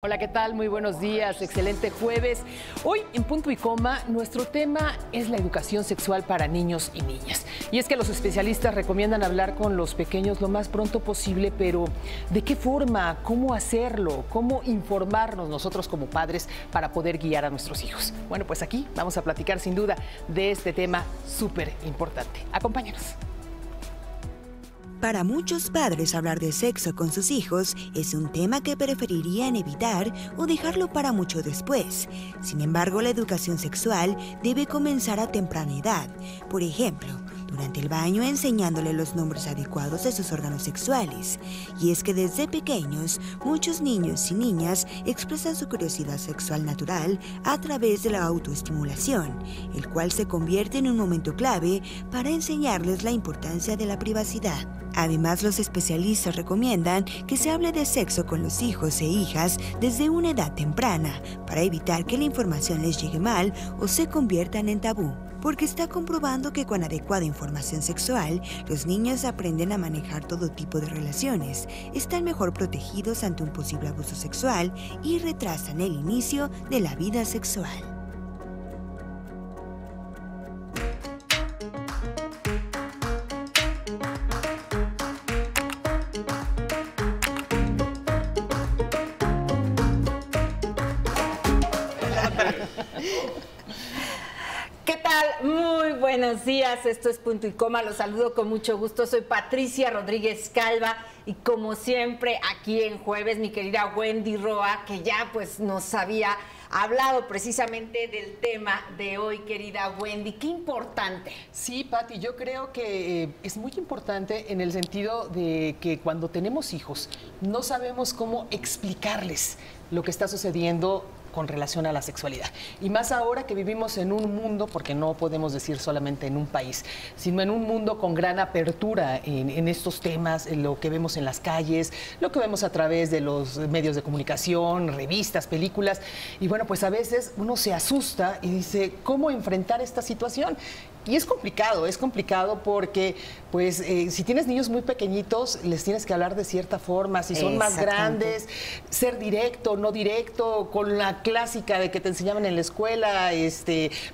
Hola, ¿qué tal? Muy buenos días, excelente jueves. Hoy en Punto y Coma, nuestro tema es la educación sexual para niños y niñas. Y es que los especialistas recomiendan hablar con los pequeños lo más pronto posible, pero ¿de qué forma? ¿Cómo hacerlo? ¿Cómo informarnos nosotros como padres para poder guiar a nuestros hijos? Bueno, pues aquí vamos a platicar sin duda de este tema súper importante. Acompáñanos. Para muchos padres, hablar de sexo con sus hijos es un tema que preferirían evitar o dejarlo para mucho después. Sin embargo, la educación sexual debe comenzar a temprana edad. Por ejemplo, durante el baño enseñándole los nombres adecuados de sus órganos sexuales. Y es que desde pequeños, muchos niños y niñas expresan su curiosidad sexual natural a través de la autoestimulación, el cual se convierte en un momento clave para enseñarles la importancia de la privacidad. Además, los especialistas recomiendan que se hable de sexo con los hijos e hijas desde una edad temprana para evitar que la información les llegue mal o se conviertan en tabú. Porque está comprobando que con adecuada información sexual, los niños aprenden a manejar todo tipo de relaciones, están mejor protegidos ante un posible abuso sexual y retrasan el inicio de la vida sexual. ¿Qué tal? Muy buenos días, esto es Punto y Coma, los saludo con mucho gusto, soy Patricia Rodríguez Calva y como siempre aquí en jueves mi querida Wendy Roa, que ya pues nos había hablado precisamente del tema de hoy, querida Wendy, qué importante. Sí, Pati, yo creo que es muy importante en el sentido de que cuando tenemos hijos no sabemos cómo explicarles lo que está sucediendo con relación a la sexualidad. Y más ahora que vivimos en un mundo, porque no podemos decir solamente en un país, sino en un mundo con gran apertura en estos temas, en lo que vemos en las calles, lo que vemos a través de los medios de comunicación, revistas, películas. Y bueno, pues a veces uno se asusta y dice, ¿cómo enfrentar esta situación? Y es complicado porque, pues, si tienes niños muy pequeñitos, les tienes que hablar de cierta forma. Si son más grandes, ser directo, no directo, con la clásica de que te enseñaban en la escuela,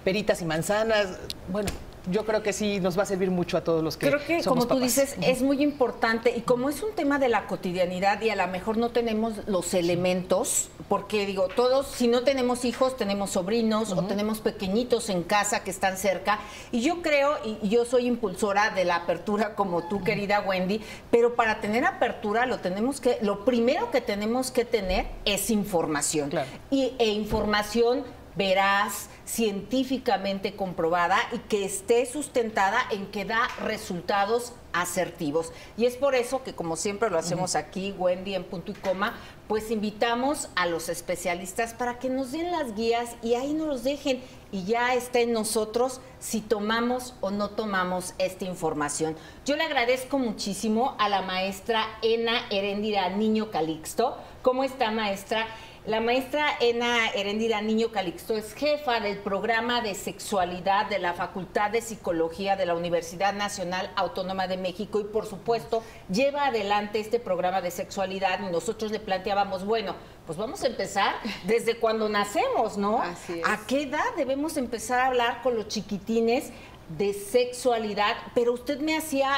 peritas y manzanas. Bueno, yo creo que sí nos va a servir mucho a todos los que creo que, somos como tú papás. dices, es muy importante y como es un tema de la cotidianidad y a lo mejor no tenemos los elementos, porque digo, todos, si no tenemos hijos, tenemos sobrinos o tenemos pequeñitos en casa que están cerca y yo creo, y yo soy impulsora de la apertura como tú, querida Wendy, pero para tener apertura lo primero que tenemos que tener es información. Claro. E información veraz, científicamente comprobada y que esté sustentada en que da resultados asertivos. Y es por eso que, como siempre lo hacemos aquí, Wendy, en Punto y Coma, pues invitamos a los especialistas para que nos den las guías y ahí nos los dejen y ya está en nosotros si tomamos o no tomamos esta información. Yo le agradezco muchísimo a la maestra Ena Heréndira Niño Calixto. ¿Cómo está, maestra? La maestra Ena Heréndira Niño Calixto es jefa del programa de sexualidad de la Facultad de Psicología de la Universidad Nacional Autónoma de México y, por supuesto, lleva adelante este programa de sexualidad y nosotros le planteábamos, bueno, pues vamos a empezar desde cuando nacemos, ¿no? Así es. ¿A qué edad debemos empezar a hablar con los chiquitines de sexualidad? Pero usted me hacía,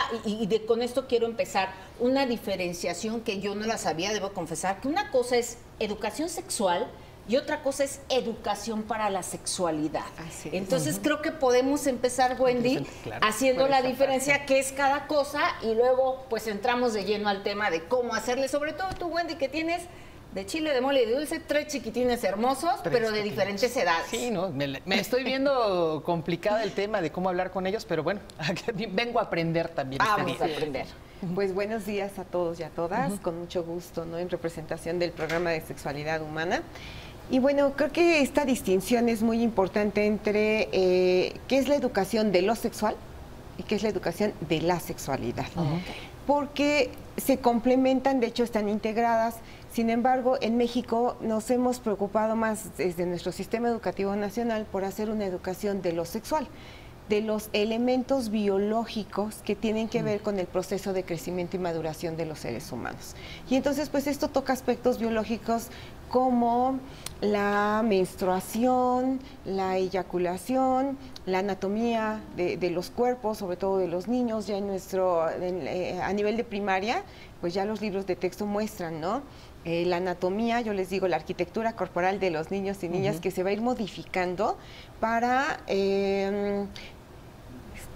con esto quiero empezar, una diferenciación que yo no la sabía, debo confesar, que una cosa es educación sexual y otra cosa es educación para la sexualidad. Así es. Entonces creo que podemos empezar, Wendy, claro, haciendo la diferencia que es cada cosa y luego pues entramos de lleno al tema de cómo hacerle, sobre todo tú, Wendy, que tienes de chile, de mole y de dulce, 3 chiquitines hermosos, pero de diferentes edades. Sí, no, me estoy viendo complicada el tema de cómo hablar con ellos, pero bueno, vengo a aprender también. Vamos a aprender. Pues buenos días a todos y a todas, con mucho gusto, ¿no? En representación del programa de sexualidad humana. Y bueno, creo que esta distinción es muy importante entre qué es la educación de lo sexual y qué es la educación de la sexualidad. Porque se complementan, de hecho están integradas. Sin embargo, en México nos hemos preocupado más desde nuestro sistema educativo nacional por hacer una educación de lo sexual. de los elementos biológicos que tienen que ver con el proceso de crecimiento y maduración de los seres humanos. Y entonces, pues esto toca aspectos biológicos como la menstruación, la eyaculación, la anatomía de los cuerpos, sobre todo de los niños, ya a nivel de primaria, pues ya los libros de texto muestran, ¿no? La anatomía, yo les digo, la arquitectura corporal de los niños y niñas que se va a ir modificando para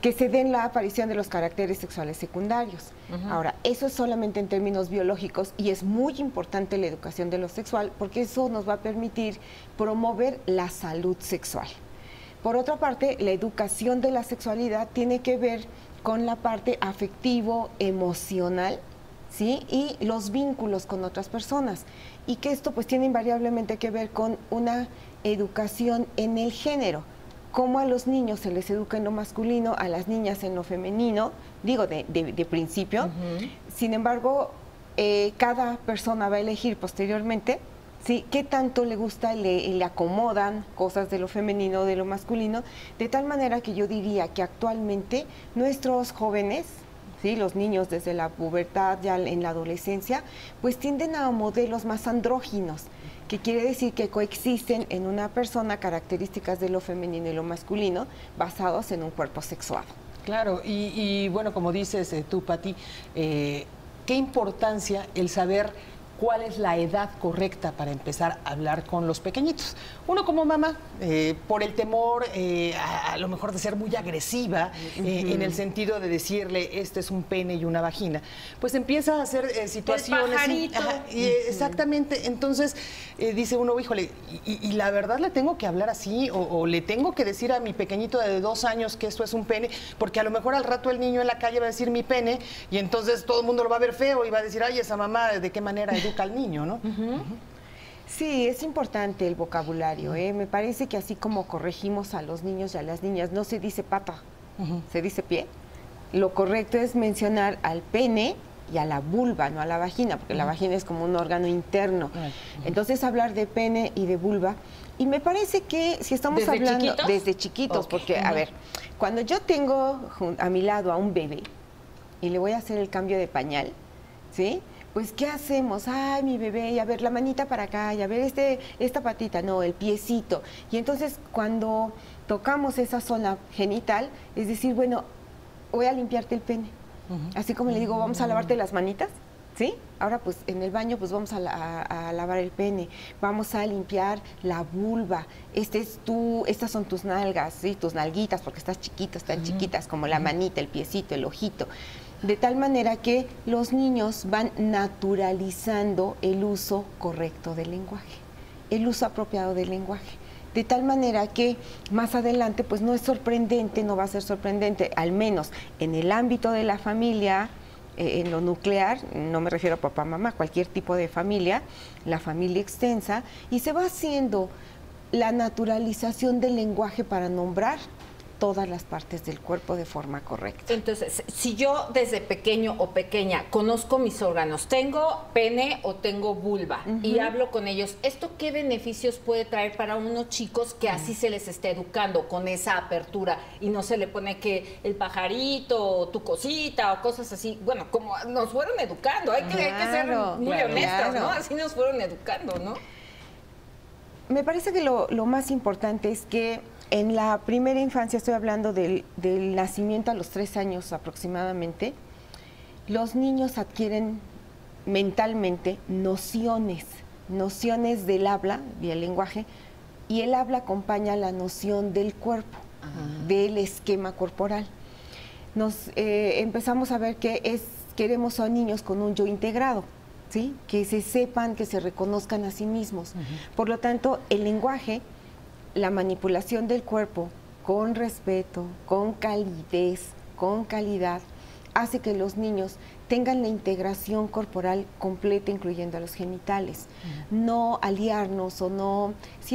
que se den la aparición de los caracteres sexuales secundarios. Ahora, eso es solamente en términos biológicos y es muy importante la educación de lo sexual porque eso nos va a permitir promover la salud sexual. Por otra parte, la educación de la sexualidad tiene que ver con la parte afectivo-emocional, ¿sí? Y los vínculos con otras personas. Y que esto pues tiene invariablemente que ver con una educación en el género. Cómo a los niños se les educa en lo masculino, a las niñas en lo femenino, digo de principio. Sin embargo, cada persona va a elegir posteriormente, ¿sí?, qué tanto le gusta, le acomodan cosas de lo femenino, de lo masculino, de tal manera que yo diría que actualmente nuestros jóvenes, ¿sí?, los niños desde la pubertad, ya en la adolescencia, pues tienden a modelos más andróginos, que quiere decir que coexisten en una persona características de lo femenino y lo masculino basados en un cuerpo sexuado. Claro, y bueno, como dices tú, Pati, qué importancia el saber cuál es la edad correcta para empezar a hablar con los pequeñitos. Uno como mamá, por el temor a lo mejor de ser muy agresiva, en el sentido de decirle, este es un pene y una vagina, pues empieza a hacer situaciones... El pajarito. Exactamente, entonces dice uno, híjole, y la verdad le tengo que hablar así, o le tengo que decir a mi pequeñito de 2 años que esto es un pene, porque a lo mejor al rato el niño en la calle va a decir mi pene, y entonces todo el mundo lo va a ver feo y va a decir, ay, esa mamá, ¿de qué manera educa al niño, no? Sí, es importante el vocabulario. Me parece que así como corregimos a los niños y a las niñas, no se dice pata, se dice pie. Lo correcto es mencionar al pene y a la vulva, no a la vagina, porque la vagina es como un órgano interno. Entonces, hablar de pene y de vulva. Y me parece que si estamos ¿Desde hablando chiquitos? desde chiquitos, porque, a ver, cuando yo tengo a mi lado a un bebé y le voy a hacer el cambio de pañal, ¿sí?, pues, ¿qué hacemos? Ay, mi bebé, y a ver, la manita para acá, y a ver, esta patita, no, el piecito. Y entonces, cuando tocamos esa zona genital, es decir, bueno, voy a limpiarte el pene. Así como le digo, vamos a lavarte las manitas, ¿sí? Ahora, pues, en el baño, pues, vamos a lavar el pene. Vamos a limpiar la vulva. Estas son tus nalgas, ¿sí? Tus nalguitas, porque estás chiquitas, tan chiquitas, como la manita, el piecito, el ojito. De tal manera que los niños van naturalizando el uso correcto del lenguaje, el uso apropiado del lenguaje. De tal manera que más adelante pues no es sorprendente, no va a ser sorprendente, al menos en el ámbito de la familia, en lo nuclear, no me refiero a papá, mamá, cualquier tipo de familia, la familia extensa, y se va haciendo la naturalización del lenguaje para nombrar todas las partes del cuerpo de forma correcta. Entonces, si yo desde pequeño o pequeña conozco mis órganos, tengo pene o tengo vulva y hablo con ellos, ¿esto qué beneficios puede traer para unos chicos que así se les esté educando con esa apertura y no se le pone que el pajarito o tu cosita o cosas así? Bueno, como nos fueron educando, hay que ser muy honestas, ¿no? Así nos fueron educando, ¿no? Me parece que lo más importante es que en la primera infancia, estoy hablando del nacimiento a los 3 años aproximadamente, los niños adquieren mentalmente nociones del habla y el lenguaje, y el habla acompaña la noción del cuerpo, del esquema corporal. Empezamos a ver que queremos a niños con un yo integrado, ¿sí?, que se sepan, que se reconozcan a sí mismos. Por lo tanto, el lenguaje, la manipulación del cuerpo con respeto, con calidez, con calidad, hace que los niños tengan la integración corporal completa, incluyendo a los genitales. No aliarnos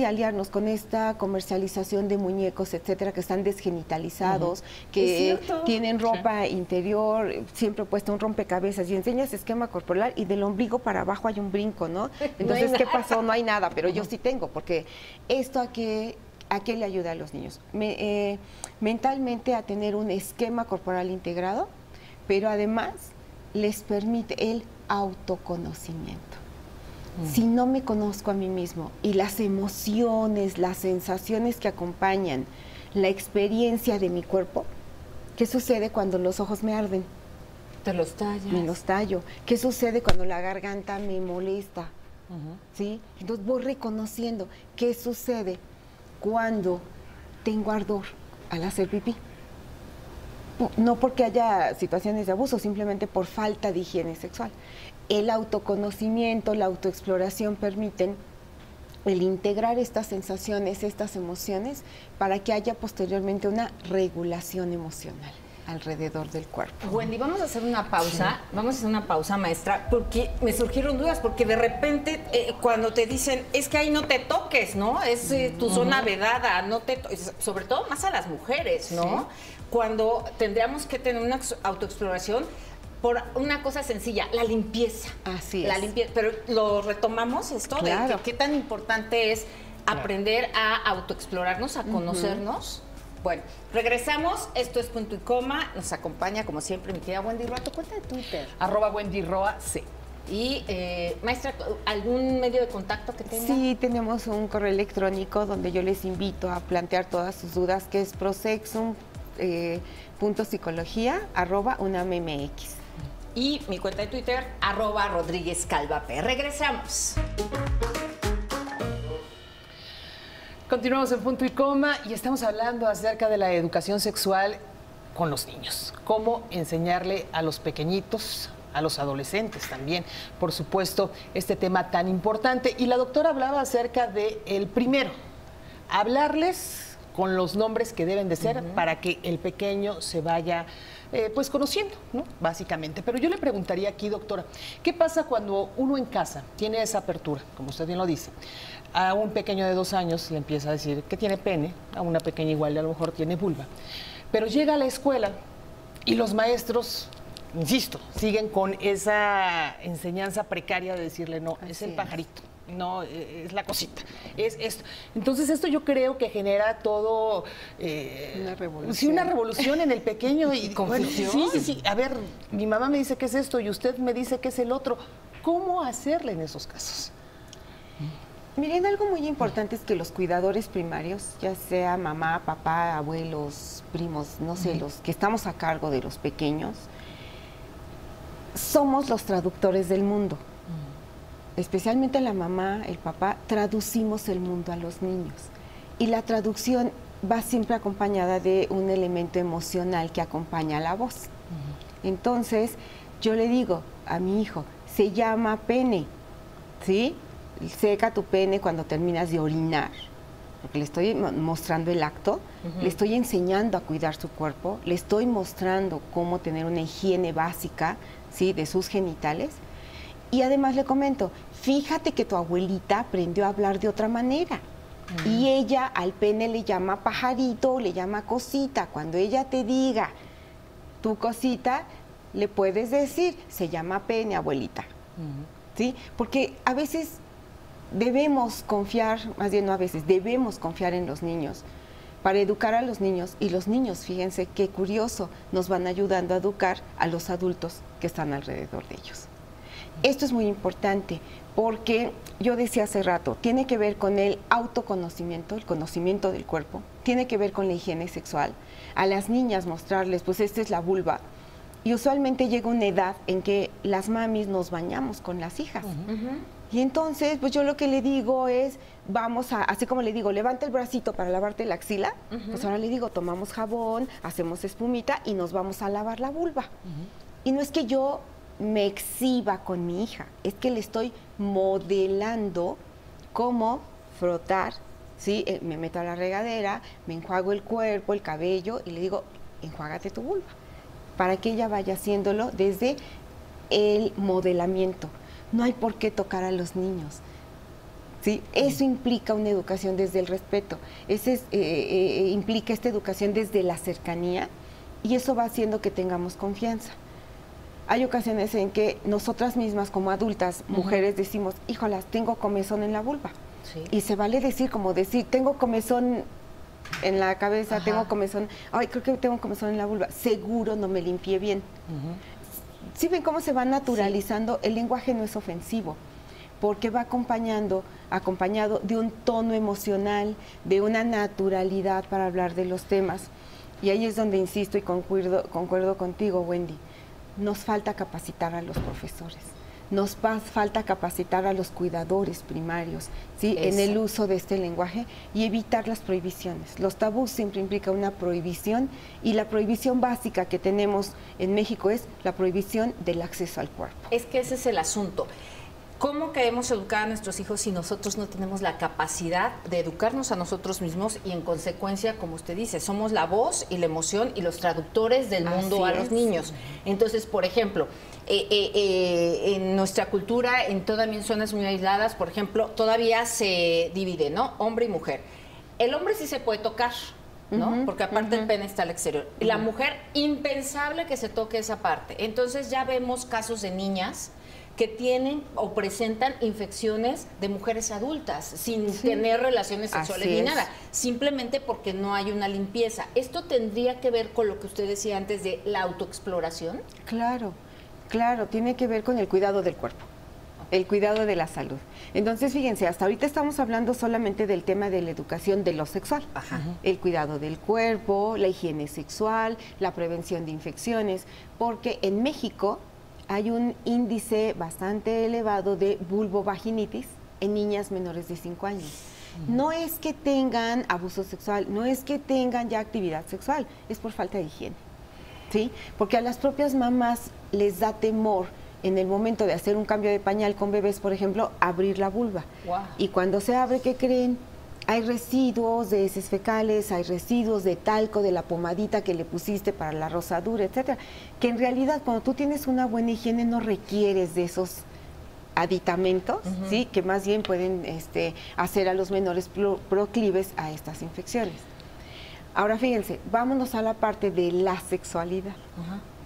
aliarnos con esta comercialización de muñecos, etcétera, que están desgenitalizados, que tienen ropa interior, siempre puesta un rompecabezas, y enseñas esquema corporal y del ombligo para abajo hay un brinco, ¿no? Entonces, ¿qué pasó? No hay nada, pero yo sí tengo, porque esto a ¿A qué le ayuda a los niños? Mentalmente a tener un esquema corporal integrado, pero además les permite el autoconocimiento. Si no me conozco a mí mismo y las emociones, las sensaciones que acompañan la experiencia de mi cuerpo, ¿qué sucede cuando los ojos me arden? Te los tallas. Me los tallo. ¿Qué sucede cuando la garganta me molesta? ¿Sí? Entonces voy reconociendo qué sucede cuando tengo ardor al hacer pipí. No porque haya situaciones de abuso, simplemente por falta de higiene sexual. El autoconocimiento, la autoexploración permiten el integrar estas sensaciones, estas emociones, para que haya posteriormente una regulación emocional alrededor del cuerpo. Wendy, vamos a hacer una pausa, maestra, porque me surgieron dudas, porque de repente cuando te dicen, es que ahí no te toques, ¿no? Es tu zona vedada, no te sobre todo más a las mujeres, ¿no? Sí. Cuando tendríamos que tener una autoexploración por una cosa sencilla, la limpieza. Así es. La limpieza, pero lo retomamos esto, claro, de qué tan importante es aprender a autoexplorarnos, a conocernos. Bueno, regresamos, esto es Punto y Coma, nos acompaña como siempre mi querida Wendy Roa, tu cuenta de Twitter. @WendyRoaC. Y, maestra, ¿algún medio de contacto que tenga? Sí, tenemos un correo electrónico donde yo les invito a plantear todas sus dudas, que es prosexum.psicología@UNAMMX. Y mi cuenta de Twitter, @RodríguezCalvaP. Regresamos. Continuamos en Punto y Coma y estamos hablando acerca de la educación sexual con los niños. Cómo enseñarle a los pequeñitos, a los adolescentes también, por supuesto, este tema tan importante. Y la doctora hablaba acerca de el primero, hablarles con los nombres que deben de ser para que el pequeño se vaya pues conociendo, ¿no? Básicamente. Pero yo le preguntaría aquí, doctora, ¿qué pasa cuando uno en casa tiene esa apertura, como usted bien lo dice? A un pequeño de 2 años le empieza a decir que tiene pene, a una pequeña igual a lo mejor tiene vulva. Pero llega a la escuela y los maestros, insisto, siguen con esa enseñanza precaria de decirle, no, es el pajarito. No, es la cosita. Es esto. Entonces, esto yo creo que genera todo. Una revolución. Sí, una revolución en el pequeño. Y confusión. Bueno, sí. A ver, mi mamá me dice que es esto y usted me dice que es el otro. ¿Cómo hacerle en esos casos? Miren, algo muy importante es que los cuidadores primarios, ya sea mamá, papá, abuelos, primos, no sé, los que estamos a cargo de los pequeños, somos los traductores del mundo. Especialmente la mamá, el papá, traducimos el mundo a los niños. Y la traducción va siempre acompañada de un elemento emocional que acompaña a la voz. Entonces, yo le digo a mi hijo, se llama pene, ¿sí? Seca tu pene cuando terminas de orinar. Porque le estoy mostrando el acto, le estoy enseñando a cuidar su cuerpo, le estoy mostrando cómo tener una higiene básica, ¿sí?, de sus genitales. Y además le comento, fíjate que tu abuelita aprendió a hablar de otra manera. Y ella al pene le llama pajarito, le llama cosita. Cuando ella te diga tu cosita, le puedes decir, se llama pene, abuelita. ¿Sí? Porque a veces debemos confiar, más bien no a veces, debemos confiar en los niños para educar a los niños. Y los niños, fíjense qué curioso, nos van ayudando a educar a los adultos que están alrededor de ellos. Esto es muy importante porque yo decía hace rato, tiene que ver con el autoconocimiento, el conocimiento del cuerpo, tiene que ver con la higiene sexual. A las niñas mostrarles, pues esta es la vulva. Y usualmente llega una edad en que las mamis nos bañamos con las hijas. Y entonces, pues yo lo que le digo es, vamos a, así como le digo, levanta el bracito para lavarte la axila, pues ahora le digo, tomamos jabón, hacemos espumita y nos vamos a lavar la vulva. Y no es que yo me exhiba con mi hija, es que le estoy modelando cómo frotar, ¿sí? Me meto a la regadera, me enjuago el cuerpo, el cabello y le digo, enjuágate tu vulva, para que ella vaya haciéndolo desde el modelamiento. No hay por qué tocar a los niños, ¿sí? Eso implica una educación desde el respeto, implica esta educación desde la cercanía y eso va haciendo que tengamos confianza. Hay ocasiones en que nosotras mismas como adultas, mujeres, decimos, híjolas, tengo comezón en la vulva. Sí. Y se vale decir, como decir, tengo comezón en la cabeza, tengo comezón, ay, creo que tengo comezón en la vulva, seguro no me limpié bien. ¿Sí ven cómo se va naturalizando? El lenguaje no es ofensivo, porque va acompañado de un tono emocional, de una naturalidad para hablar de los temas. Y ahí es donde insisto y concuerdo contigo, Wendy. Nos falta capacitar a los profesores, nos falta capacitar a los cuidadores primarios, ¿sí? En el uso de este lenguaje y evitar las prohibiciones. Los tabús siempre implican una prohibición y la prohibición básica que tenemos en México es la prohibición del acceso al cuerpo. Es que ese es el asunto. ¿Cómo queremos educar a nuestros hijos si nosotros no tenemos la capacidad de educarnos a nosotros mismos y en consecuencia, como usted dice, somos la voz y la emoción y los traductores del mundo a los niños? Entonces, por ejemplo, en nuestra cultura, también zonas muy aisladas, por ejemplo, todavía se divide, ¿no? Hombre y mujer. El hombre sí se puede tocar, ¿no? Porque aparte el pene está al exterior. Y la mujer, impensable que se toque esa parte. Entonces ya vemos casos de niñas que tienen o presentan infecciones de mujeres adultas sin tener relaciones sexuales ni nada, simplemente porque no hay una limpieza. ¿Esto tendría que ver con lo que usted decía antes de la autoexploración? Claro, claro, tiene que ver con el cuidado del cuerpo, el cuidado de la salud. Entonces, fíjense, hasta ahorita estamos hablando solamente del tema de la educación de lo sexual, el cuidado del cuerpo, la higiene sexual, la prevención de infecciones, porque en México hay un índice bastante elevado de vulvovaginitis en niñas menores de 5 años. No es que tengan abuso sexual, no es que tengan ya actividad sexual, es por falta de higiene, ¿sí? Porque a las propias mamás les da temor en el momento de hacer un cambio de pañal con bebés, por ejemplo, abrir la vulva. Y cuando se abre, ¿qué creen? Hay residuos de heces fecales, hay residuos de talco, de la pomadita que le pusiste para la rosadura, etcétera, que en realidad cuando tú tienes una buena higiene no requieres de esos aditamentos, ¿sí? Que más bien pueden hacer a los menores proclives a estas infecciones. Ahora fíjense, vámonos a la parte de la sexualidad,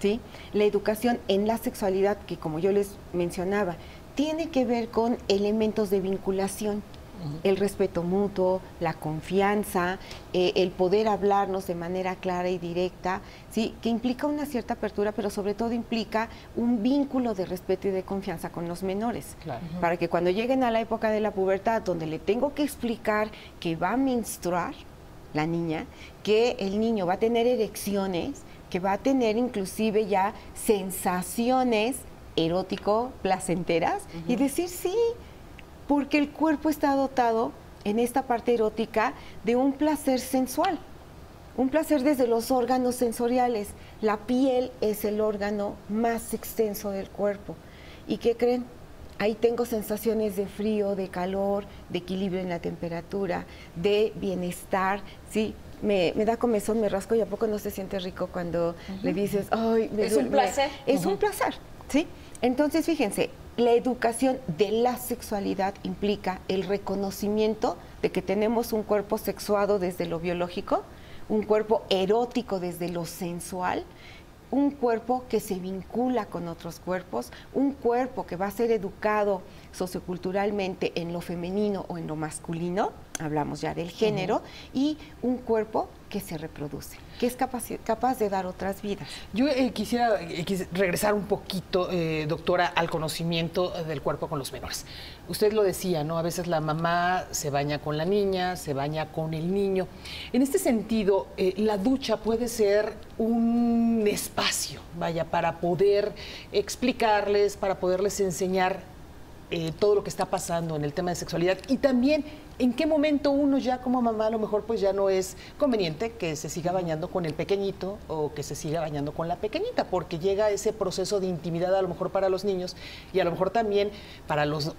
¿sí? La educación en la sexualidad, que como yo les mencionaba, tiene que ver con elementos de vinculación. El respeto mutuo, la confianza, el poder hablarnos de manera clara y directa, ¿sí? Que implica una cierta apertura, pero sobre todo implica un vínculo de respeto y de confianza con los menores. Para que cuando lleguen a la época de la pubertad, donde le tengo que explicar que va a menstruar la niña, que el niño va a tener erecciones, que va a tener inclusive ya sensaciones erótico, placenteras, y decir sí, porque el cuerpo está dotado en esta parte erótica de un placer sensual, un placer desde los órganos sensoriales. La piel es el órgano más extenso del cuerpo. ¿Y qué creen? Ahí tengo sensaciones de frío, de calor, de equilibrio en la temperatura, de bienestar, ¿sí? Me da comezón, me rasco y a poco no se siente rico cuando le dices, ay, es un placer. Es un placer, ¿sí? Entonces, fíjense, la educación de la sexualidad implica el reconocimiento de que tenemos un cuerpo sexuado desde lo biológico, un cuerpo erótico desde lo sensual, un cuerpo que se vincula con otros cuerpos, un cuerpo que va a ser educado socioculturalmente en lo femenino o en lo masculino, hablamos ya del género, y un cuerpo que se reproduce, que es capaz de dar otras vidas. Yo quisiera regresar un poquito, doctora, al conocimiento del cuerpo con los menores. Usted lo decía, ¿no? A veces la mamá se baña con la niña, se baña con el niño. En este sentido, la ducha puede ser un espacio, vaya, para poder explicarles, para poderles enseñar todo lo que está pasando en el tema de sexualidad y también en qué momento uno ya como mamá a lo mejor pues ya no es conveniente que se siga bañando con el pequeñito o que se siga bañando con la pequeñita, porque llega ese proceso de intimidad a lo mejor para los niños y a lo mejor también para los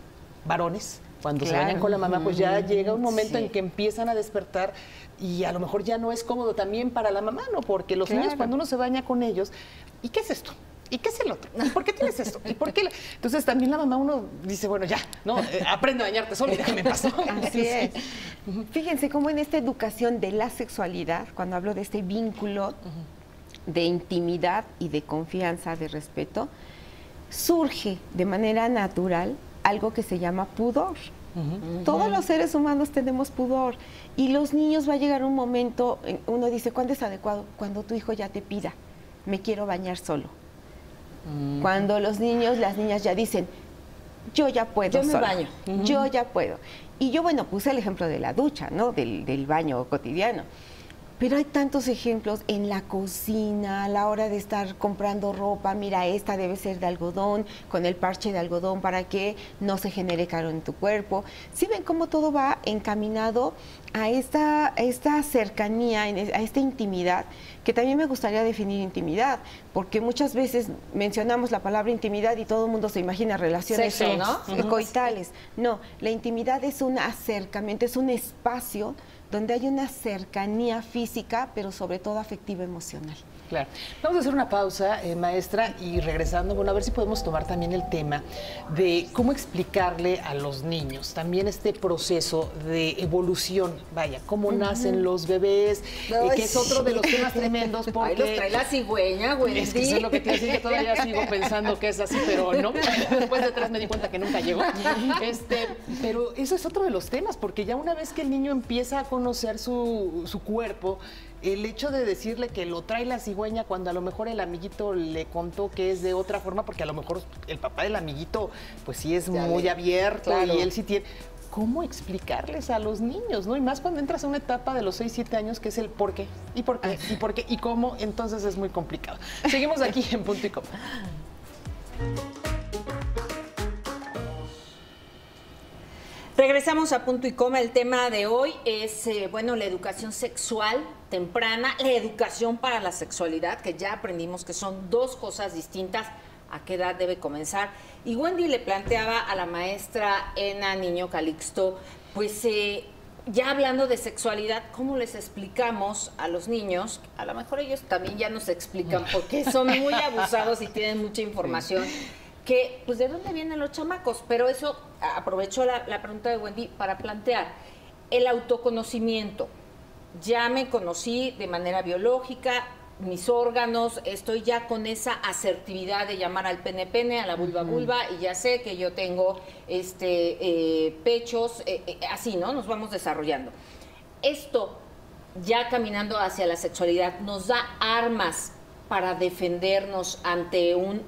varones. Cuando se bañan con la mamá, pues ya llega un momento en que empiezan a despertar y a lo mejor ya no es cómodo también para la mamá, ¿no? Porque los niños cuando uno se baña con ellos, ¿y qué es esto? ¿Y qué es el otro? ¿Y por qué tienes esto? ¿Y por qué? Entonces también la mamá uno dice, bueno, ya, ¿no? Aprende a bañarte solo y déjame en paz. Así es. Fíjense cómo en esta educación de la sexualidad, cuando hablo de este vínculo de intimidad y de confianza, de respeto, surge de manera natural algo que se llama pudor. Todos los seres humanos tenemos pudor y los niños va a llegar un momento, uno dice, ¿cuándo es adecuado? Cuando tu hijo ya te pida, me quiero bañar solo. Cuando los niños, las niñas ya dicen, yo ya puedo Yo me sola, baño. yo ya puedo. Y yo, bueno, puse el ejemplo de la ducha, ¿no? Del baño cotidiano. Pero hay tantos ejemplos en la cocina, a la hora de estar comprando ropa. Mira, esta debe ser de algodón, con el parche de algodón para que no se genere calor en tu cuerpo. ¿Sí ven cómo todo va encaminado a esta cercanía, a esta intimidad? Que también me gustaría definir intimidad, porque muchas veces mencionamos la palabra intimidad y todo el mundo se imagina relaciones Sexo, ¿no? coitales. No, la intimidad es un acercamiento, es un espacio donde hay una cercanía física, pero sobre todo afectiva emocional. Claro. Vamos a hacer una pausa, maestra, y regresando, bueno, a ver si podemos tomar también el tema de cómo explicarle a los niños también este proceso de evolución, vaya, cómo nacen los bebés, que es otro de los temas tremendos porque... Ahí los trae la cigüeña, güey. Es que eso es lo que te decía, que todavía sigo pensando que es así, pero no. Después de 3 me di cuenta que nunca llegó. Pero eso es otro de los temas, porque ya una vez que el niño empieza a conocer su cuerpo, el hecho de decirle que lo trae la cigüeña cuando a lo mejor el amiguito le contó que es de otra forma, porque a lo mejor el papá del amiguito pues sí es muy abierto, claro, y él sí tiene... ¿Cómo explicarles a los niños, no? Y más cuando entras a una etapa de los 6, 7 años que es el por qué, y por qué, y por qué, y cómo, entonces es muy complicado. Seguimos aquí en Punto y Coma. Regresamos a Punto y Coma. El tema de hoy es, bueno, la educación sexual temprana, la educación para la sexualidad, que ya aprendimos que son dos cosas distintas. ¿A qué edad debe comenzar? Y Wendy le planteaba a la maestra Ena Niño Calixto, pues ya hablando de sexualidad, ¿cómo les explicamos a los niños? A lo mejor ellos también ya nos explican porque son muy abusados y tienen mucha información. Que, pues, ¿de dónde vienen los chamacos? Pero eso, aprovecho la pregunta de Wendy para plantear el autoconocimiento. Ya me conocí de manera biológica, mis órganos, estoy ya con esa asertividad de llamar al pene, a la vulva, y ya sé que yo tengo pechos, así, ¿no? Nos vamos desarrollando. Esto, ya caminando hacia la sexualidad, nos da armas para defendernos ante un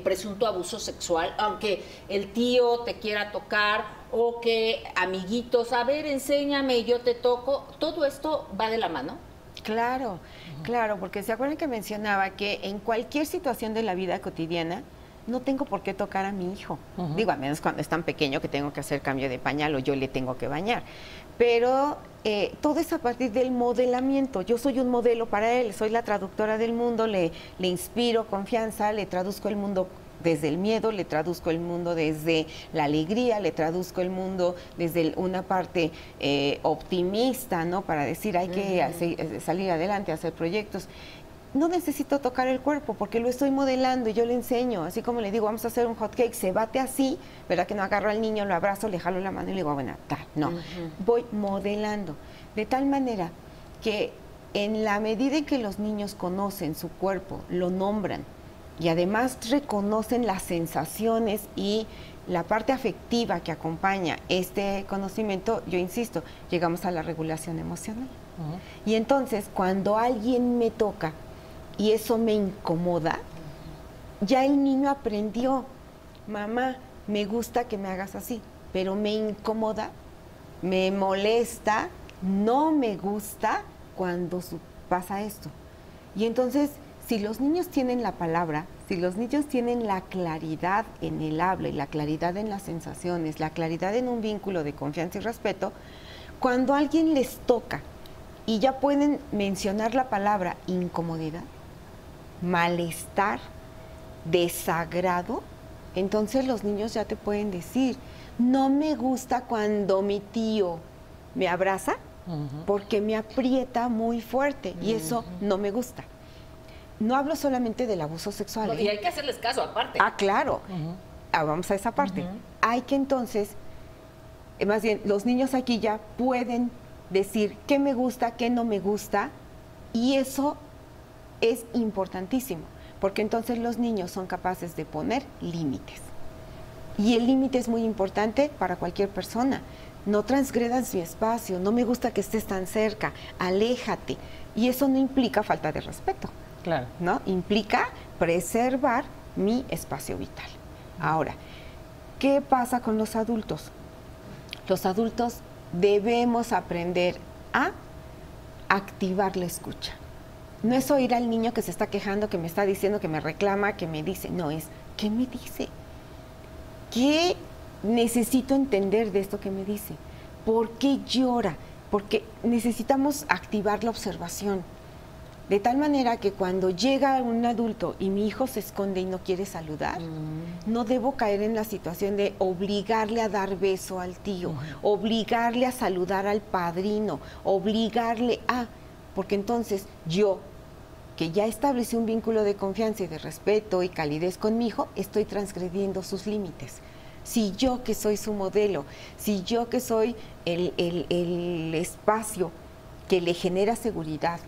presunto abuso sexual, aunque el tío te quiera tocar o que amiguitos, a ver, enséñame y yo te toco, todo esto va de la mano. Claro, claro, porque se acuerdan que mencionaba que en cualquier situación de la vida cotidiana no tengo por qué tocar a mi hijo. Digo, a menos cuando es tan pequeño que tengo que hacer cambio de pañal o yo le tengo que bañar. Pero todo es a partir del modelamiento. Yo soy un modelo para él, soy la traductora del mundo, le inspiro confianza, le traduzco el mundo desde el miedo, le traduzco el mundo desde la alegría, le traduzco el mundo desde una parte optimista, ¿no? Para decir, hay que salir adelante, hacer proyectos. No necesito tocar el cuerpo porque lo estoy modelando y yo le enseño. Así como le digo, vamos a hacer un hot cake, se bate así, ¿verdad? Que no agarro al niño, lo abrazo, le jalo la mano y le digo, bueno, tal. No, voy modelando. De tal manera que en la medida en que los niños conocen su cuerpo, lo nombran y además reconocen las sensaciones y la parte afectiva que acompaña este conocimiento, yo insisto, llegamos a la regulación emocional. Y entonces, cuando alguien me toca y eso me incomoda, ya el niño aprendió, mamá, me gusta que me hagas así, pero me incomoda, me molesta, no me gusta cuando pasa esto. Y entonces, si los niños tienen la palabra, si los niños tienen la claridad en el habla y la claridad en las sensaciones, la claridad en un vínculo de confianza y respeto, cuando alguien les toca y ya pueden mencionar la palabra incomodidad, malestar, desagrado, entonces los niños ya te pueden decir, no me gusta cuando mi tío me abraza porque me aprieta muy fuerte y eso no me gusta. No hablo solamente del abuso sexual. No, y hay que hacerles caso aparte. Ah, claro. Vamos a esa parte. Hay que entonces, más bien, los niños aquí ya pueden decir qué me gusta, qué no me gusta, y eso es importantísimo, porque entonces los niños son capaces de poner límites. Y el límite es muy importante para cualquier persona. No transgredas mi espacio, no me gusta que estés tan cerca, aléjate. Y eso no implica falta de respeto. Claro. ¿No? Implica preservar mi espacio vital. Ahora, ¿qué pasa con los adultos? Los adultos debemos aprender a activar la escucha. No es oír al niño que se está quejando, que me está diciendo, que me reclama, que me dice. No, es, ¿qué me dice? ¿Qué necesito entender de esto que me dice? ¿Por qué llora? Porque necesitamos activar la observación. De tal manera que cuando llega un adulto y mi hijo se esconde y no quiere saludar, no debo caer en la situación de obligarle a dar beso al tío, obligarle a saludar al padrino, obligarle a... Porque entonces yo, que ya establecí un vínculo de confianza y de respeto y calidez con mi hijo, estoy transgrediendo sus límites. Si yo, que soy su modelo, si yo, que soy el espacio que le genera seguridad,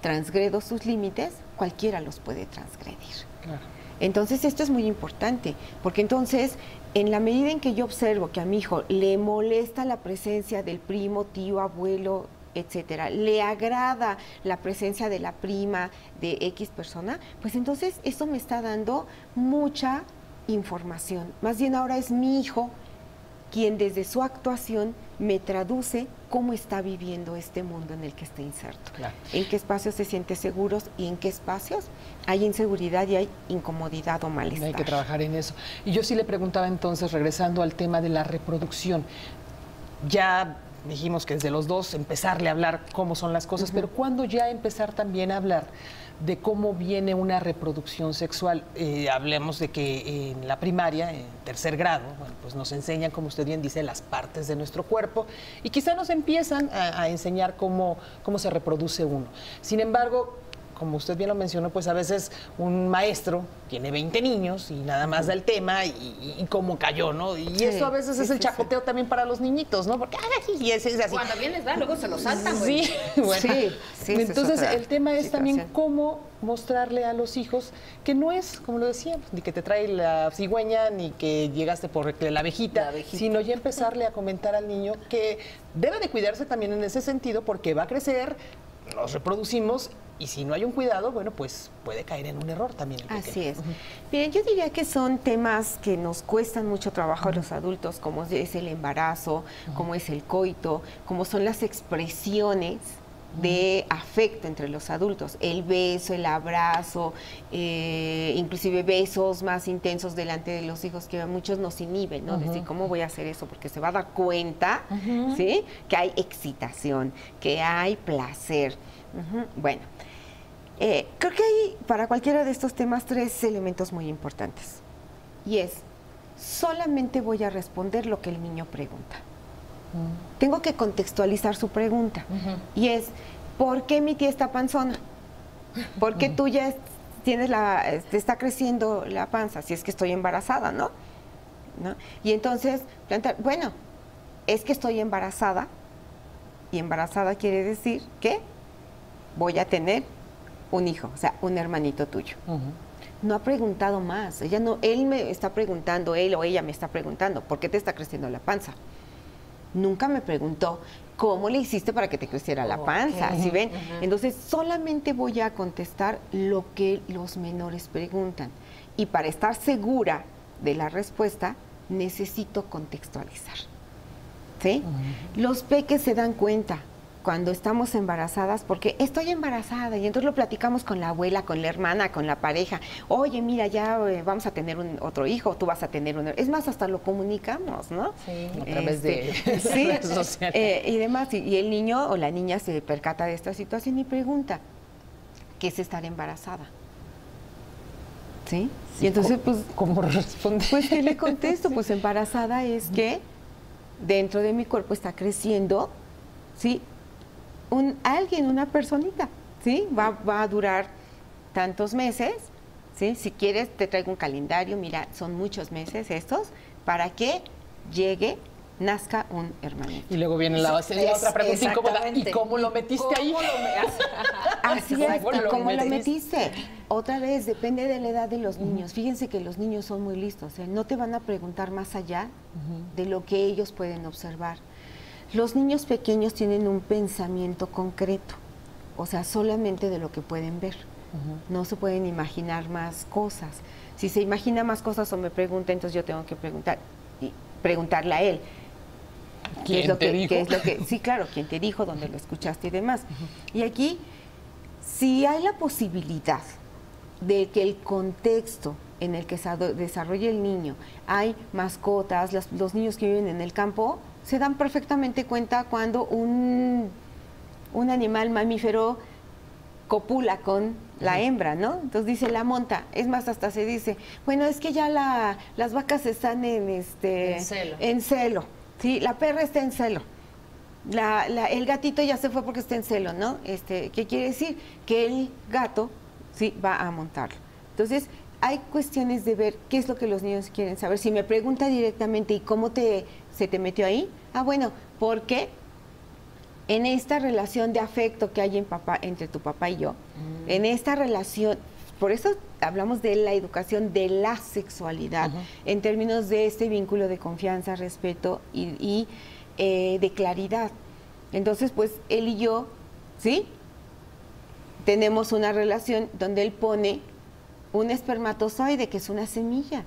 transgredo sus límites, cualquiera los puede transgredir. Claro. Entonces esto es muy importante, porque entonces en la medida en que yo observo que a mi hijo le molesta la presencia del primo, tío, abuelo, etcétera, le agrada la presencia de la prima de X persona, pues entonces eso me está dando mucha información. Más bien ahora es mi hijo quien desde su actuación me traduce cómo está viviendo este mundo en el que está inserto. Claro. En qué espacios se siente seguros y en qué espacios hay inseguridad y hay incomodidad o malestar. Hay que trabajar en eso. Y yo sí le preguntaba entonces, regresando al tema de la reproducción, ya dijimos que desde los dos empezarle a hablar cómo son las cosas, pero ¿cuándo ya empezar también a hablar de cómo viene una reproducción sexual? Hablemos de que en la primaria, en tercer grado, bueno, pues nos enseñan, como usted bien dice, las partes de nuestro cuerpo y quizá nos empiezan a enseñar cómo se reproduce uno. Sin embargo, como usted bien lo mencionó, pues a veces un maestro tiene 20 niños y nada más da el tema y cómo cayó, ¿no? Y sí, eso a veces es el chacoteo tambií para los niñitos, ¿no? Porque y es así. Cuando vienes, luego se lo saltan, güey. Sí, bueno. Sí, entonces el tema es también cómo mostrarle a los hijos que no es, como lo decíamos, ni que te trae la cigüeña, ni que llegaste por la abejita, sino ya empezarle a comentar al niño que debe de cuidarse también en ese sentido porque va a crecer, nos reproducimos y si no hay un cuidado, bueno, pues puede caer en un error también. Así es. Bien, yo diría que son temas que nos cuestan mucho trabajo a los adultos, como es el embarazo, como es el coito, como son las expresiones de afecto entre los adultos, el beso, el abrazo, inclusive besos más intensos delante de los hijos que a muchos nos inhiben, ¿no? Decir, ¿cómo voy a hacer eso? Porque se va a dar cuenta, ¿sí? Que hay excitación, que hay placer. Bueno, creo que hay para cualquiera de estos temas 3 elementos muy importantes. Y es, solamente voy a responder lo que el niño pregunta. Tengo que contextualizar su pregunta. Y es, ¿por qué mi tía está panzona? ¿Por qué tú ya tienes te está creciendo la panza? Si es que estoy embarazada, ¿no? Y entonces, plantear, bueno, es que estoy embarazada. Y embarazada quiere decir que voy a tener un hijo, o sea, un hermanito tuyo. No ha preguntado más. Él me está preguntando, él o ella me está preguntando, ¿por qué te está creciendo la panza? Nunca me preguntó, ¿cómo le hiciste para que te creciera la panza? ¿Sí ven? Entonces, solamente voy a contestar lo que los menores preguntan. Y para estar segura de la respuesta, necesito contextualizar. ¿Sí? Los peques se dan cuenta cuando estamos embarazadas, porque estoy embarazada, y entonces lo platicamos con la abuela, con la hermana, con la pareja. Oye, mira, ya vamos a tener otro hijo, tú vas a tener un... Es más, hasta lo comunicamos, ¿no? Sí, a través de sí, redes sociales. Y demás, y el niño o la niña se percata de esta situación y pregunta, ¿qué es estar embarazada? ¿Sí? Y entonces, pues... ¿Cómo responde? Pues, ¿qué le contesto? Pues embarazada es que dentro de mi cuerpo está creciendo, ¿sí? Una personita, ¿sí? Va a durar tantos meses, ¿sí? Si quieres te traigo un calendario, mira, son muchos meses estos, para que llegue nazca un hermanito. Y luego viene la otra pregunta incómoda. ¿Y cómo lo metiste ahí? Así es, ¿cómo lo metiste? Otra vez, depende de la edad de los niños. Fíjense que los niños son muy listos, no te van a preguntar más allá de lo que ellos pueden observar. Los niños pequeños tienen un pensamiento concreto, o sea, solamente de lo que pueden ver. No se pueden imaginar más cosas. Si se imagina más cosas o me pregunta, entonces yo tengo que preguntarle a él. ¿Quién te dijo? ¿Qué es lo que, sí, claro, quién te dijo, dónde lo escuchaste y demás. Y aquí, si hay la posibilidad de que el contexto en el que se desarrolla el niño, hay mascotas, los niños que viven en el campo, se dan perfectamente cuenta cuando un animal mamífero copula con la hembra, ¿no? Entonces dice la monta, es más, hasta se dice, bueno, es que ya las vacas están en celo. Sí, la perra está en celo. El gatito ya se fue porque está en celo, ¿no? ¿Qué quiere decir? Que el gato, sí, va a montarlo. Entonces, hay cuestiones de ver qué es lo que los niños quieren saber. Si me pregunta directamente, ¿y cómo se te metió ahí? Ah, bueno, porque en esta relación de afecto que hay entre tu papá y yo, en esta relación, por eso hablamos de la educación de la sexualidad, en términos de este vínculo de confianza, respeto y de claridad. Entonces, pues, él y yo, ¿sí? Tenemos una relación donde él pone un espermatozoide, que es una semilla,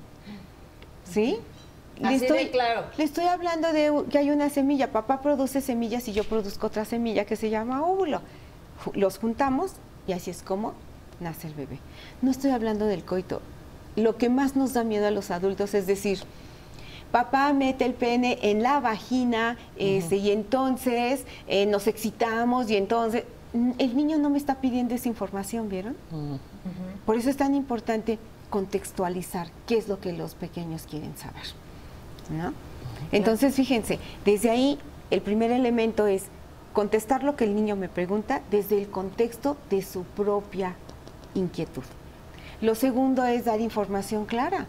¿sí? Así de claro. Le estoy hablando de que hay una semilla. Papá produce semillas y yo produzco otra semilla que se llama óvulo. Los juntamos y así es como nace el bebé. No estoy hablando del coito. Lo que más nos da miedo a los adultos es decir, papá mete el pene en la vagina y entonces nos excitamos y entonces... El niño no me está pidiendo esa información, ¿vieron? Por eso es tan importante contextualizar qué es lo que los pequeños quieren saber, ¿no? Entonces, fíjense, desde ahí el primer elemento es contestar lo que el niño me pregunta desde el contexto de su propia inquietud. Lo segundo es dar información clara.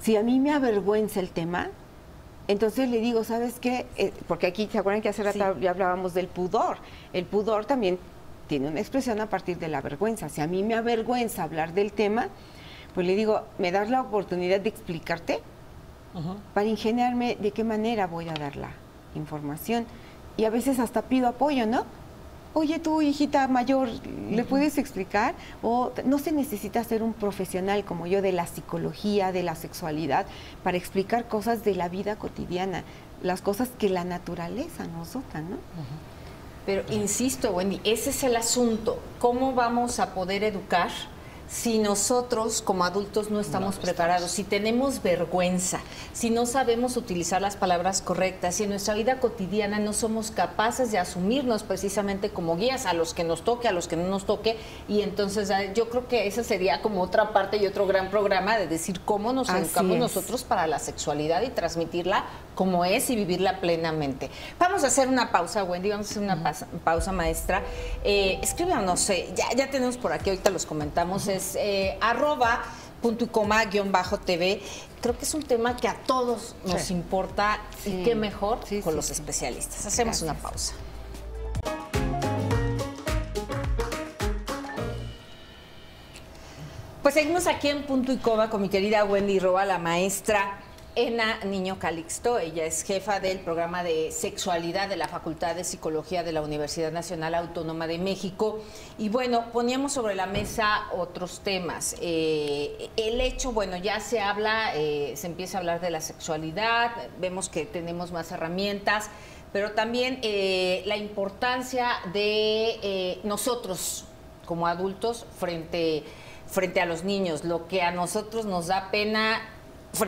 Si a mí me avergüenza el tema, entonces le digo, ¿sabes qué? Porque aquí, ¿se acuerdan que hace rato ya hablábamos del pudor? El pudor también tiene una expresión a partir de la vergüenza. Si a mí me avergüenza hablar del tema, pues le digo, ¿me das la oportunidad de explicarte? Para ingeniarme de qué manera voy a dar la información. Y a veces hasta pido apoyo, ¿no? Oye, tú, hijita mayor, ¿le puedes explicar? O no se necesita ser un profesional como yo de la psicología, de la sexualidad, para explicar cosas de la vida cotidiana, las cosas que la naturaleza nos dota, ¿no? Pero insisto, Wendy, ese es el asunto. ¿Cómo vamos a poder educar si nosotros como adultos no estamos preparados, si tenemos vergüenza, si no sabemos utilizar las palabras correctas, si en nuestra vida cotidiana no somos capaces de asumirnos precisamente como guías a los que nos toque, a los que no nos toque? Y entonces yo creo que esa sería como otra parte y otro gran programa de decir cómo nos educamos nosotros para la sexualidad y transmitirla como es y vivirla plenamente. Vamos a hacer una pausa, Wendy, vamos a hacer una pausa, maestra. Escríbanos, ya tenemos por aquí, ahorita los comentamos, es @puntoycoma_TV. Creo que es un tema que a todos nos importa y qué mejor con los especialistas. Hacemos una pausa. Pues seguimos aquí en Punto y Coma con mi querida Wendy Roa, la maestra Ena Niño Calixto. Ella es jefa del programa de sexualidad de la Facultad de Psicología de la Universidad Nacional Autónoma de México. Y bueno, poníamos sobre la mesa otros temas. El hecho, bueno, ya se habla, se empieza a hablar de la sexualidad, vemos que tenemos más herramientas, pero también la importancia de nosotros como adultos frente a los niños, lo que a nosotros nos da pena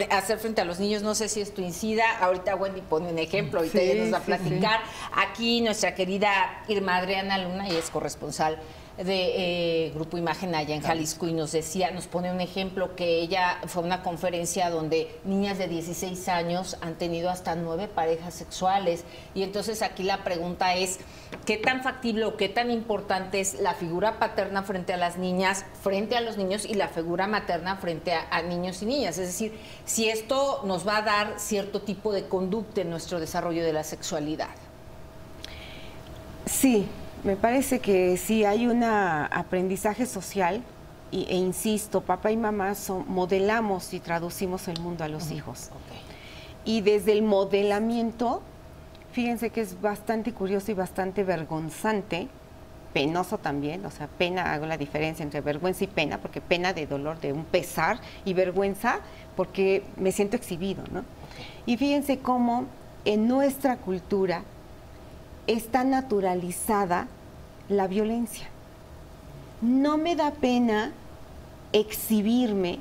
hacer frente a los niños. No sé si esto incida, ahorita Wendy pone un ejemplo, ahorita ella nos va a platicar. Aquí nuestra querida Irma Adriana Luna, y es corresponsal de Grupo Imagen allá en Jalisco y nos pone un ejemplo que ella fue a una conferencia donde niñas de 16 años han tenido hasta 9 parejas sexuales. Y entonces aquí la pregunta es, ¿qué tan factible o qué tan importante es la figura paterna frente a las niñas, frente a los niños, y la figura materna frente a niños y niñas? Es decir, si esto nos va a dar cierto tipo de conducta en nuestro desarrollo de la sexualidad. Sí, me parece que sí hay un aprendizaje social e insisto, papá y mamá modelamos y traducimos el mundo a los hijos. Y desde el modelamiento, fíjense que es bastante curioso y bastante vergonzante, penoso también, o sea, pena, hago la diferencia entre vergüenza y pena, porque pena de dolor, de un pesar, y vergüenza porque me siento exhibido, ¿no? Y fíjense cómo en nuestra cultura está naturalizada la violencia. No me da pena exhibirme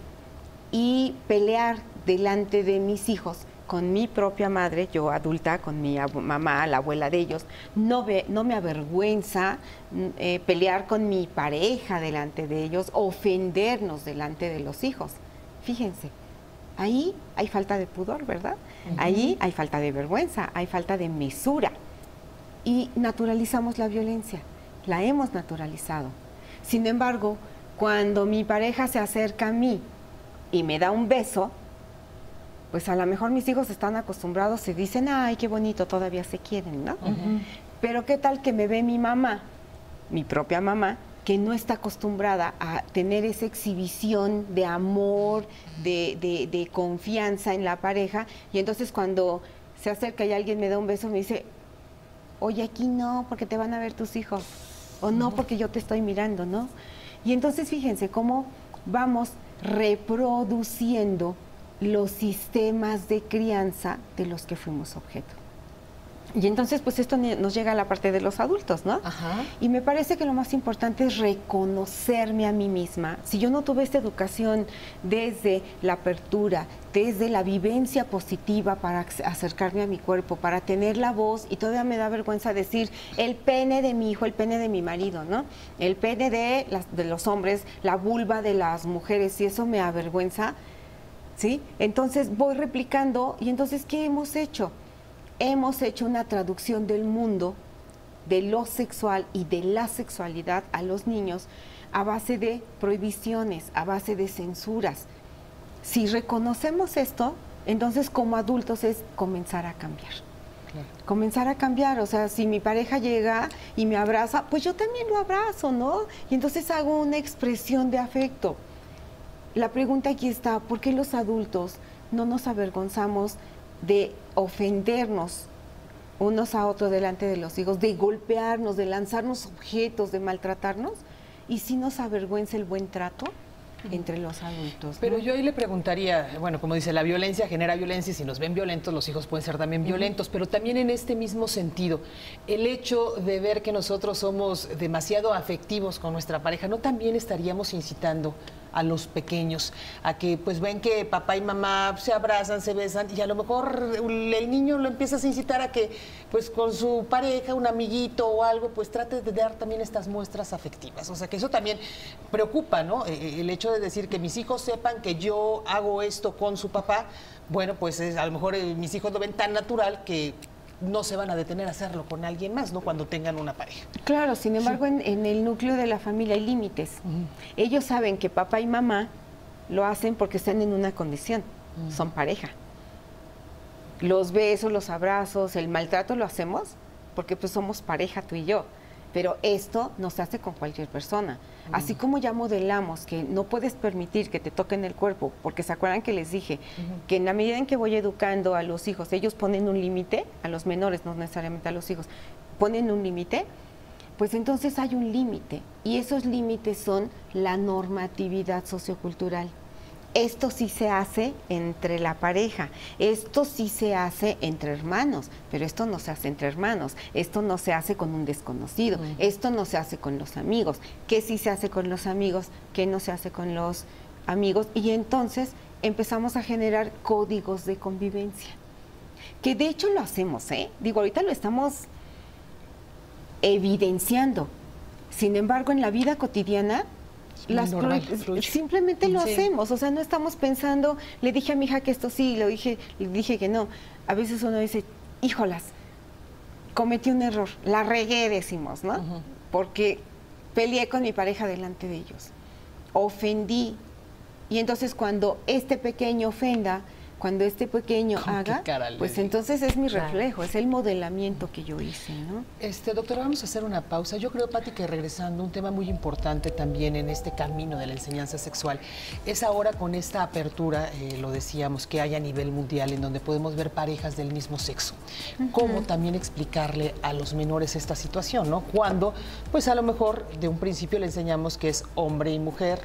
y pelear delante de mis hijos con mi propia madre, yo adulta, con mi mamá, la abuela de ellos. No me avergüenza pelear con mi pareja delante de ellos, ofendernos delante de los hijos. Fíjense, ahí hay falta de pudor, ¿verdad? Ahí hay falta de vergüenza, hay falta de mesura. Y naturalizamos la violencia, la hemos naturalizado. Sin embargo, cuando mi pareja se acerca a mí y me da un beso, pues a lo mejor mis hijos están acostumbrados, se dicen, ay, qué bonito, todavía se quieren, ¿no? Pero qué tal que me ve mi mamá, mi propia mamá, que no está acostumbrada a tener esa exhibición de amor, de confianza en la pareja, y entonces cuando se acerca y alguien me da un beso, me dice, oye, aquí no, porque te van a ver tus hijos, o no, porque yo te estoy mirando, ¿no? Y entonces fíjense cómo vamos reproduciendo los sistemas de crianza de los que fuimos objeto. Y entonces, pues esto nos llega a la parte de los adultos, ¿no? Ajá. Y me parece que lo más importante es reconocerme a mí misma. Si yo no tuve esta educación desde la apertura, desde la vivencia positiva para acercarme a mi cuerpo, para tener la voz, y todavía me da vergüenza decir el pene de mi hijo, el pene de mi marido, ¿no? El pene de los hombres, la vulva de las mujeres, y eso me avergüenza, ¿sí? Entonces voy replicando, y entonces, ¿qué hemos hecho? Hemos hecho una traducción del mundo, de lo sexual y de la sexualidad a los niños a base de prohibiciones, a base de censuras. Si reconocemos esto, entonces como adultos es comenzar a cambiar. Claro. Comenzar a cambiar, o sea, si mi pareja llega y me abraza, pues yo también lo abrazo, ¿no? Y entonces hago una expresión de afecto. La pregunta aquí está, ¿por qué los adultos no nos avergonzamos de ofendernos unos a otros delante de los hijos, de golpearnos, de lanzarnos objetos, de maltratarnos? Y si nos avergüenza el buen trato entre los adultos, ¿no? Pero yo ahí le preguntaría, bueno, como dice, la violencia genera violencia, y si nos ven violentos, los hijos pueden ser también violentos, pero también en este mismo sentido, el hecho de ver que nosotros somos demasiado afectivos con nuestra pareja, ¿no también estaríamos incitando a los pequeños a que pues ven que papá y mamá se abrazan, se besan, y a lo mejor el niño lo empiezas a incitar a que pues con su pareja, un amiguito o algo, pues trate de dar también estas muestras afectivas? O sea, que eso también preocupa, ¿no? El hecho de decir que mis hijos sepan que yo hago esto con su papá, bueno, pues a lo mejor mis hijos lo ven tan natural que no se van a detener a hacerlo con alguien más, ¿no? Cuando tengan una pareja. Claro, sin embargo, sí, en el núcleo de la familia hay límites. Ellos saben que papá y mamá lo hacen porque están en una condición, son pareja. Los besos, los abrazos, el maltrato lo hacemos porque pues somos pareja tú y yo. Pero esto no se hace con cualquier persona. Así como ya modelamos que no puedes permitir que te toquen el cuerpo, porque se acuerdan que les dije que en la medida en que voy educando a los hijos, ellos ponen un límite, a los menores, no necesariamente a los hijos, ponen un límite, pues entonces hay un límite. Y esos límites son la normatividad sociocultural. Esto sí se hace entre la pareja, esto sí se hace entre hermanos, pero esto no se hace entre hermanos, esto no se hace con un desconocido, esto no se hace con los amigos. ¿Qué sí se hace con los amigos? ¿Qué no se hace con los amigos? Y entonces empezamos a generar códigos de convivencia, que de hecho lo hacemos, ¿eh? Digo, ahorita lo estamos evidenciando. Sin embargo, en la vida cotidiana, simplemente lo hacemos, o sea, no estamos pensando, le dije a mi hija que esto sí, le dije que no. A veces uno dice, híjolas, cometí un error, la regué, decimos, ¿no? Porque peleé con mi pareja delante de ellos, ofendí, y entonces cuando este pequeño ofenda, cuando este pequeño haga, pues entonces es mi reflejo, es el modelamiento que yo hice, ¿no? Doctora, vamos a hacer una pausa. Yo creo, Pati, que regresando, un tema muy importante también en este camino de la enseñanza sexual es ahora con esta apertura, lo decíamos, que hay a nivel mundial, en donde podemos ver parejas del mismo sexo. Cómo también explicarle a los menores esta situación, ¿no? Cuando, pues a lo mejor de un principio le enseñamos que es hombre y mujer,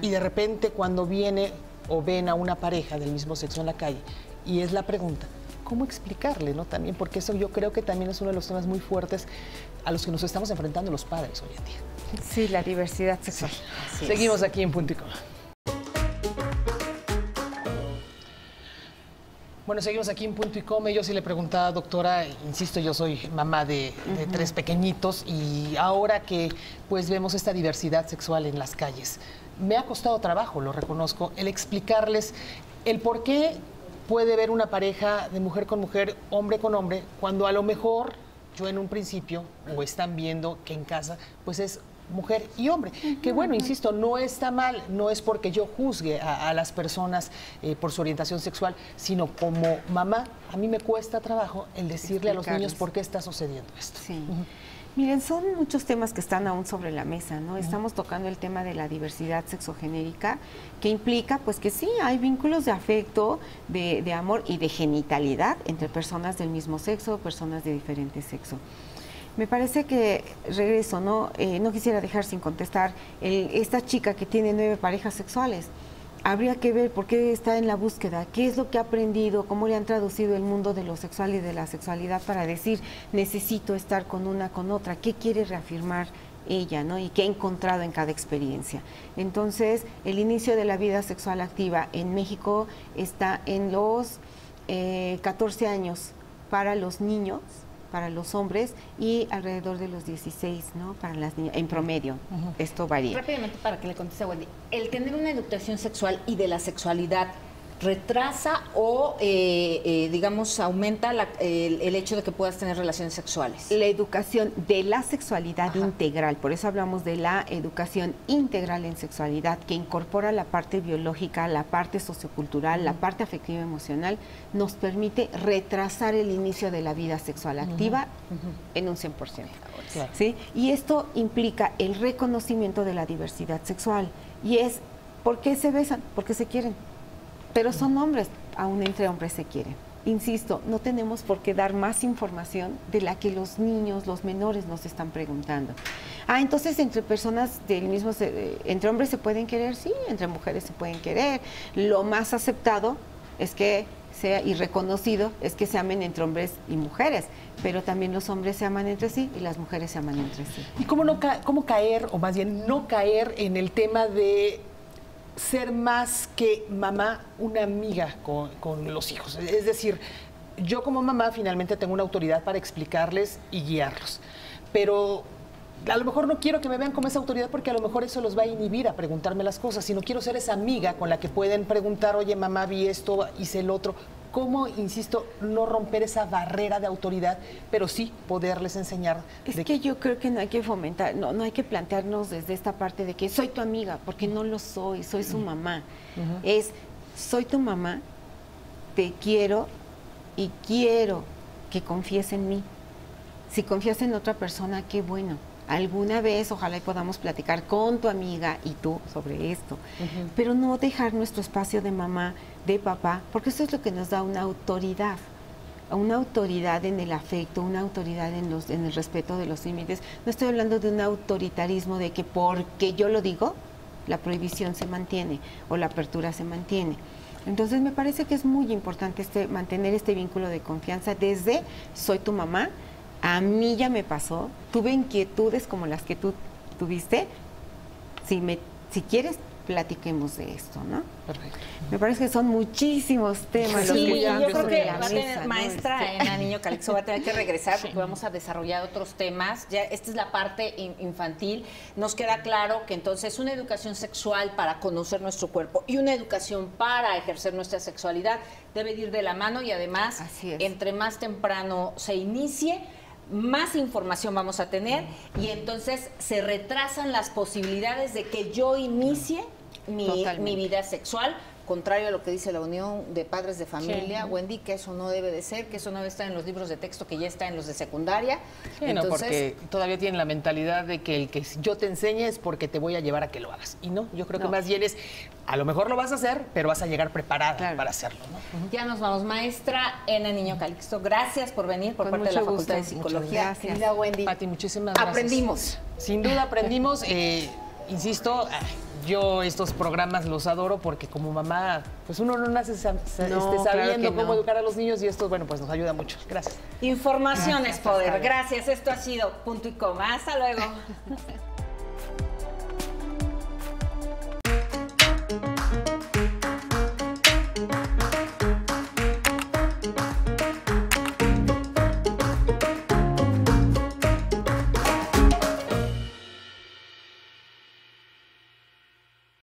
y de repente cuando viene o ven a una pareja del mismo sexo en la calle, y es la pregunta, ¿cómo explicarle, no? También, porque eso yo creo que también es uno de los temas muy fuertes a los que nos estamos enfrentando los padres hoy en día. Sí, la diversidad sexual. Sí. Seguimos aquí en Punto y Coma. Bueno, seguimos aquí en Punto y Coma. Yo sí le preguntaba, doctora, insisto, yo soy mamá de 3 pequeñitos, y ahora que pues vemos esta diversidad sexual en las calles, me ha costado trabajo, lo reconozco, el explicarles el por qué puede ver una pareja de mujer con mujer, hombre con hombre, cuando a lo mejor yo en un principio, o están viendo que en casa, pues es mujer y hombre. Que bueno, insisto, no está mal, no es porque yo juzgue a las personas por su orientación sexual, sino como mamá, a mí me cuesta trabajo el decirle a los niños por qué está sucediendo esto. Sí. Miren, son muchos temas que están aún sobre la mesa, ¿no? Estamos tocando el tema de la diversidad sexogenérica, que implica, pues, que sí, hay vínculos de afecto, de amor y de genitalidad entre personas del mismo sexo, personas de diferente sexo. Me parece que, regreso, ¿no? No quisiera dejar sin contestar esta chica que tiene 9 parejas sexuales. Habría que ver por qué está en la búsqueda, qué es lo que ha aprendido, cómo le han traducido el mundo de lo sexual y de la sexualidad para decir, necesito estar con una, con otra, qué quiere reafirmar ella, ¿no? Y qué ha encontrado en cada experiencia. Entonces, el inicio de la vida sexual activa en México está en los 14 años para los niños, para los hombres, y alrededor de los 16, ¿no? Para las niñas, en promedio. Esto varía. Rápidamente, para que le conteste a Wendy, el tener una educación sexual y de la sexualidad retrasa o, digamos, aumenta el hecho de que puedas tener relaciones sexuales. La educación de la sexualidad integral, por eso hablamos de la educación integral en sexualidad, que incorpora la parte biológica, la parte sociocultural, la parte afectiva emocional, nos permite retrasar el inicio de la vida sexual activa en un 100%. Claro. ¿Sí? Y esto implica el reconocimiento de la diversidad sexual, y es, ¿por qué se besan? Porque se quieren. Pero son hombres, aún entre hombres se quieren. Insisto, no tenemos por qué dar más información de la que los niños, los menores nos están preguntando. Entonces entre personas del mismo, entre hombres se pueden querer, sí, entre mujeres se pueden querer. Lo más aceptado es que sea, y reconocido, es que se amen entre hombres y mujeres, pero también los hombres se aman entre sí y las mujeres se aman entre sí. ¿Y cómo caer, o más bien no caer en el tema de ser más que mamá, una amiga con los hijos? Es decir, yo como mamá finalmente tengo una autoridad para explicarles y guiarlos, pero a lo mejor no quiero que me vean como esa autoridad, porque a lo mejor eso los va a inhibir a preguntarme las cosas, sino quiero ser esa amiga con la que pueden preguntar, oye mamá, vi esto, hice el otro. ¿Cómo, insisto, no romper esa barrera de autoridad, pero sí poderles enseñar? Es que yo creo que no hay que fomentar, no hay que plantearnos desde esta parte de que soy tu amiga, porque no lo soy su mamá. Es, soy tu mamá, te quiero y quiero que confíes en mí. Si confías en otra persona, qué bueno. Alguna vez, ojalá y podamos platicar con tu amiga y tú sobre esto, pero no dejar nuestro espacio de mamá, de papá, porque eso es lo que nos da una autoridad en el afecto, una autoridad en el respeto de los límites. No estoy hablando de un autoritarismo de que porque yo lo digo, la prohibición se mantiene o la apertura se mantiene. Entonces me parece que es muy importante mantener este vínculo de confianza desde soy tu mamá. A mí ya me pasó, tuve inquietudes como las que tú tuviste. Si quieres, platiquemos de esto, ¿no? Perfecto. Me parece que son muchísimos temas los Sí, que están yo creo sobre que la va a tener, mesa, ¿no? maestra Ena Niño Calixto va a tener que regresar porque vamos a desarrollar otros temas. Ya esta es la parte infantil. Nos queda claro que entonces una educación sexual para conocer nuestro cuerpo y una educación para ejercer nuestra sexualidad debe ir de la mano y además, entre más temprano se inicie, más información vamos a tener y entonces se retrasan las posibilidades de que yo inicie mi vida sexual, contrario a lo que dice la Unión de Padres de Familia, Wendy, que eso no debe de ser, que eso no debe estar en los libros de texto, que ya está en los de secundaria. Sí, entonces, no, porque todavía tienen la mentalidad de que el que yo te enseñe es porque te voy a llevar a que lo hagas. Y no, yo creo que más bien es, a lo mejor lo vas a hacer, pero vas a llegar preparada para hacerlo, ¿no? Ya nos vamos, maestra Ena Niño Calixto. Gracias por venir por parte de la Facultad de Psicología. Querida Wendy. Pati, muchísimas gracias. Aprendimos. Sin duda aprendimos. Insisto, yo estos programas los adoro porque como mamá, pues uno no nace sabiendo cómo educar a los niños y esto, bueno, pues nos ayuda mucho. Gracias. Información es poder. Gracias. Esto ha sido Punto y Coma. Hasta luego.